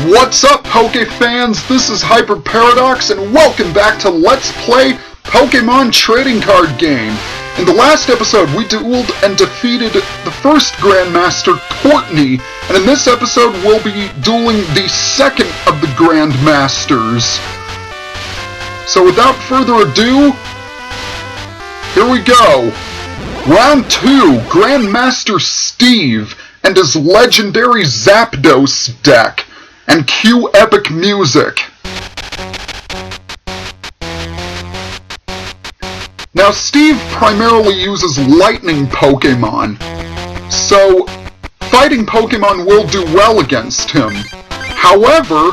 What's up, Poke fans? This is Hyper Paradox, and welcome back to Let's Play Pokemon Trading Card Game. In the last episode, we dueled and defeated the first Grandmaster, Courtney, and in this episode, we'll be dueling the second of the Grandmasters. So without further ado, here we go. Round 2, Grandmaster Steve and his legendary Zapdos deck. And cue epic music. Now, Steve primarily uses lightning Pokemon, so fighting Pokemon will do well against him. However,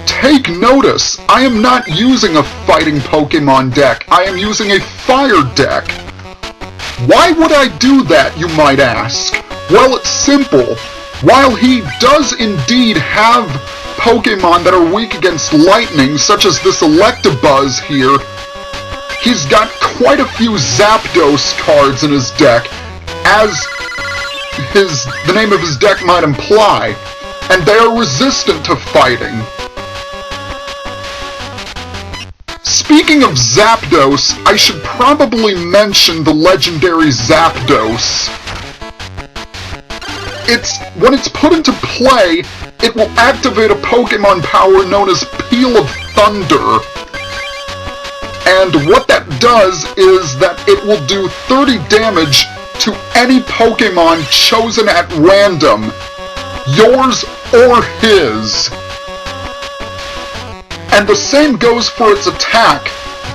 take notice, I am not using a fighting Pokemon deck, I am using a fire deck. Why would I do that, you might ask? Well, it's simple. While he does indeed have Pokemon that are weak against lightning, such as this Electabuzz here, he's got quite a few Zapdos cards in his deck, as the name of his deck might imply, and they are resistant to fighting. Speaking of Zapdos, I should probably mention the legendary Zapdos. When it's put into play, it will activate a Pokemon power known as Peal of Thunder. And what that does is that it will do 30 damage to any Pokemon chosen at random, yours or his. And the same goes for its attack,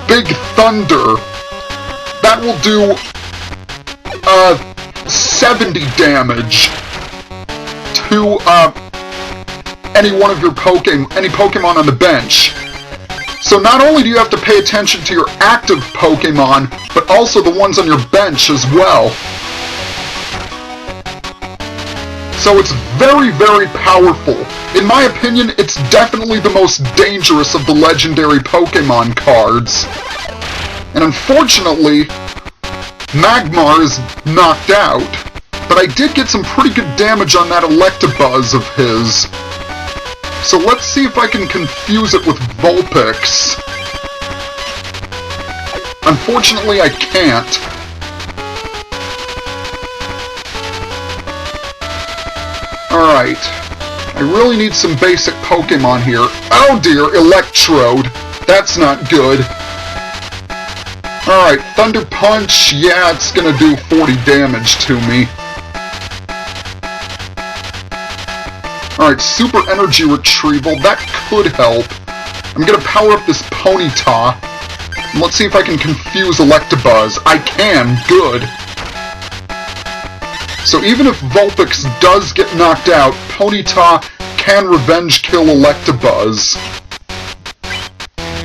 Big Thunder. That will do 70 damage to any one of your Pokemon on the bench. So not only do you have to pay attention to your active Pokemon, but also the ones on your bench as well. So it's very, very powerful. In my opinion, it's definitely the most dangerous of the legendary Pokemon cards. And unfortunately, Magmar is knocked out. But I did get some pretty good damage on that Electabuzz of his. So let's see if I can confuse it with Vulpix. Unfortunately, I can't. Alright. I really need some basic Pokemon here. Oh dear, Electrode. That's not good. Alright, Thunder Punch. Yeah, it's gonna do 40 damage to me. Alright, Super Energy Retrieval, that could help. I'm gonna power up this Ponyta. And let's see if I can confuse Electabuzz. I can, good. So even if Vulpix does get knocked out, Ponyta can revenge kill Electabuzz.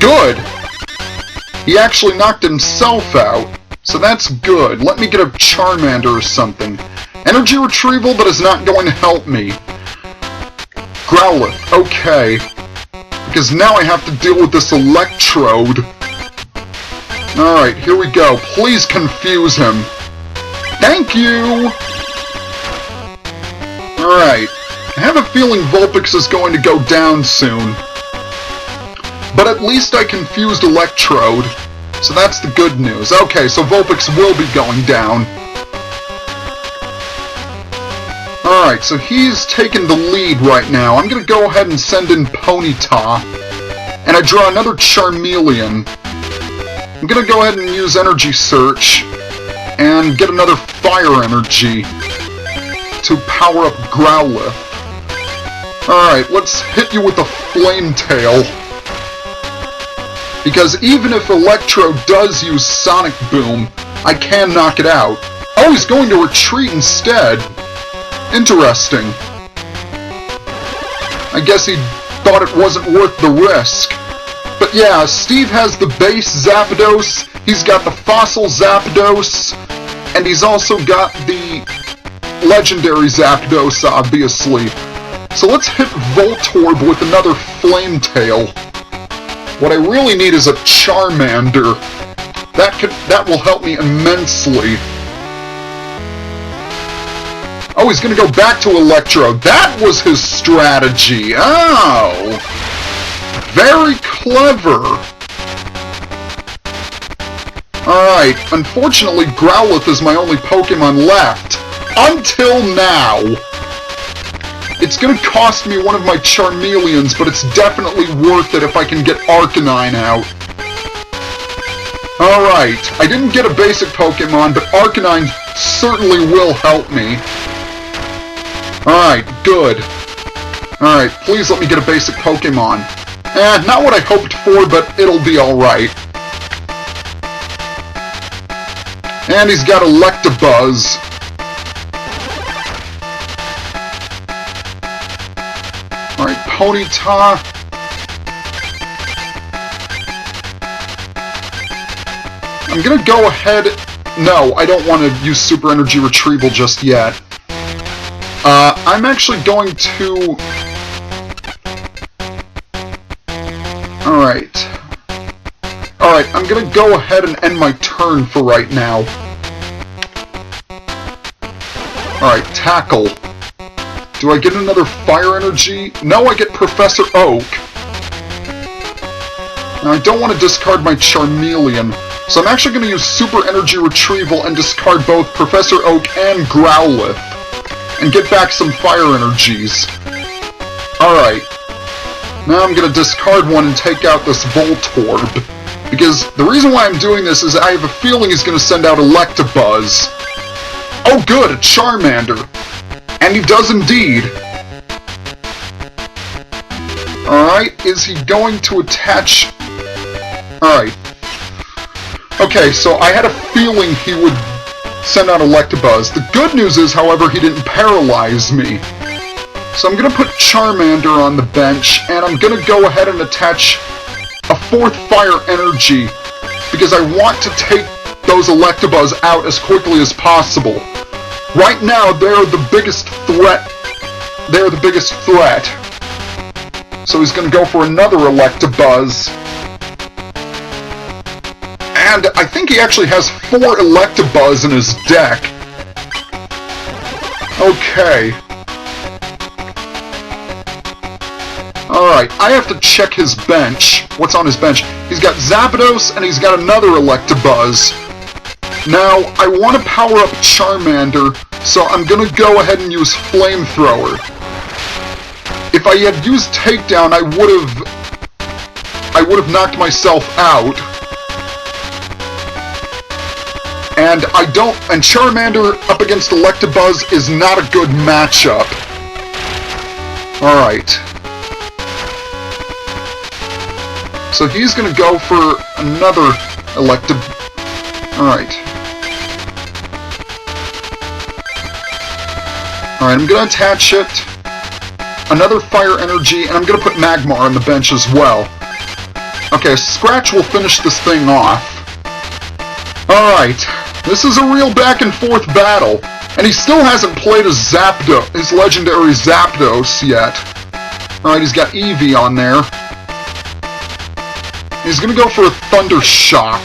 Good! He actually knocked himself out, so that's good. Let me get a Charmander or something. Energy Retrieval, but is not going to help me. Growlithe, okay. Because now I have to deal with this Electrode. Alright, here we go. Please confuse him. Thank you! Alright. I have a feeling Vulpix is going to go down soon. But at least I confused Electrode. So that's the good news. Okay, so Vulpix will be going down. Alright, so he's taking the lead right now. I'm gonna go ahead and send in Ponyta. And I draw another Charmeleon. I'm gonna go ahead and use Energy Search. And get another Fire Energy to power up Growlithe. Alright, let's hit you with a Flame Tail. Because even if Electro does use Sonic Boom, I can knock it out. Oh, he's going to retreat instead. Interesting. I guess he thought it wasn't worth the risk. But yeah, Steve has the base Zapdos, he's got the fossil Zapdos, and he's also got the legendary Zapdos, obviously. So let's hit Voltorb with another Flame Tail. What I really need is a Charmander. That will help me immensely. Oh, he's gonna go back to Electro. That was his strategy. Oh. Very clever. Alright, unfortunately, Growlithe is my only Pokemon left. Until now. It's gonna cost me one of my Charmeleons, but it's definitely worth it if I can get Arcanine out. Alright, I didn't get a basic Pokemon, but Arcanine certainly will help me. Alright, good. Alright, please let me get a basic Pokemon. Not what I hoped for, but it'll be alright. And he's got Electabuzz. Alright, Ponyta. I'm gonna go ahead... No, I don't want to use Super Energy Retrieval just yet. I'm actually going to... Alright. Alright, I'm gonna go ahead and end my turn for right now. Alright, Tackle. Do I get another Fire Energy? No, I get Professor Oak. Now, I don't want to discard my Charmeleon, so I'm actually going to use Super Energy Retrieval and discard both Professor Oak and Growlithe, and get back some Fire Energies. Alright. Now I'm going to discard one and take out this Voltorb. Because the reason why I'm doing this is I have a feeling he's going to send out Electabuzz. Oh good, a Charmander. And he does indeed. Alright, is he going to attach... Alright. Okay, so I had a feeling he would send out Electabuzz. The good news is, however, he didn't paralyze me. So I'm going to put Charmander on the bench, and I'm going to go ahead and attach a fourth Fire Energy, because I want to take those Electabuzz out as quickly as possible. Right now, they're the biggest threat. They're the biggest threat. So he's going to go for another Electabuzz. And I think he actually has 4 Electabuzz in his deck. Okay. Alright, I have to check his bench. What's on his bench? He's got Zapdos, and he's got another Electabuzz. Now, I want to power up Charmander, so I'm gonna go ahead and use Flamethrower. If I had used Takedown, I would've knocked myself out. And Charmander up against Electabuzz is not a good matchup. Alright. So he's gonna go for another Alright. Alright, I'm gonna attach it. Another Fire Energy, and I'm gonna put Magmar on the bench as well. Okay, Scratch will finish this thing off. Alright. This is a real back and forth battle. And he still hasn't played his legendary Zapdos yet. Alright, he's got Eevee on there. He's gonna go for a Thunder Shock.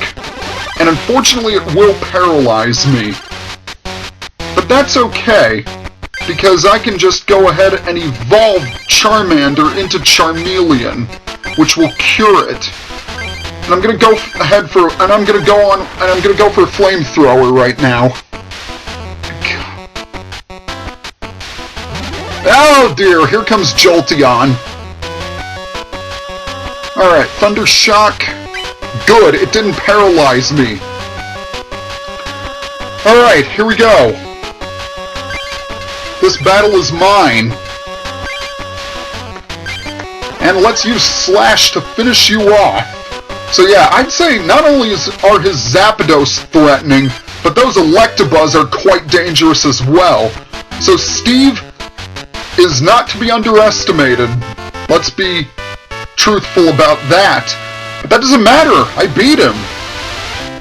And unfortunately it will paralyze me. But that's okay, because I can just go ahead and evolve Charmander into Charmeleon, which will cure it. And I'm gonna go ahead for, and I'm gonna go for a Flamethrower right now. Oh dear, here comes Jolteon. Alright, Thunder Shock. Good, it didn't paralyze me. Alright, here we go. This battle is mine. And let's use Slash to finish you off. So yeah, I'd say not only are his Zapdos threatening, but those Electabuzz are quite dangerous as well. So Steve is not to be underestimated. Let's be truthful about that. But that doesn't matter, I beat him.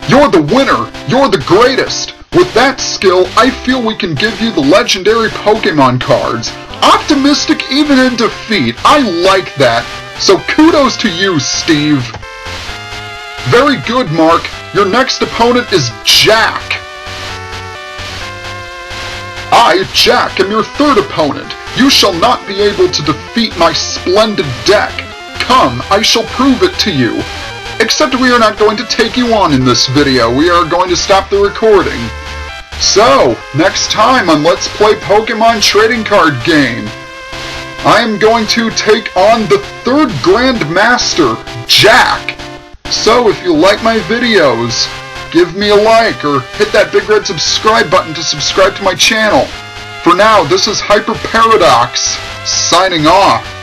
You're the winner, you're the greatest. With that skill, I feel we can give you the legendary Pokemon cards. Optimistic even in defeat, I like that. So kudos to you, Steve. Very good, Mark. Your next opponent is Jack. I, Jack, am your third opponent. You shall not be able to defeat my splendid deck. Come, I shall prove it to you. Except we are not going to take you on in this video. We are going to stop the recording. So, next time on Let's Play Pokemon Trading Card Game, I am going to take on the third Grand Master, Jack. So, if you like my videos, give me a like or hit that big red subscribe button to subscribe to my channel. For now, this is Hyper Paradox, signing off.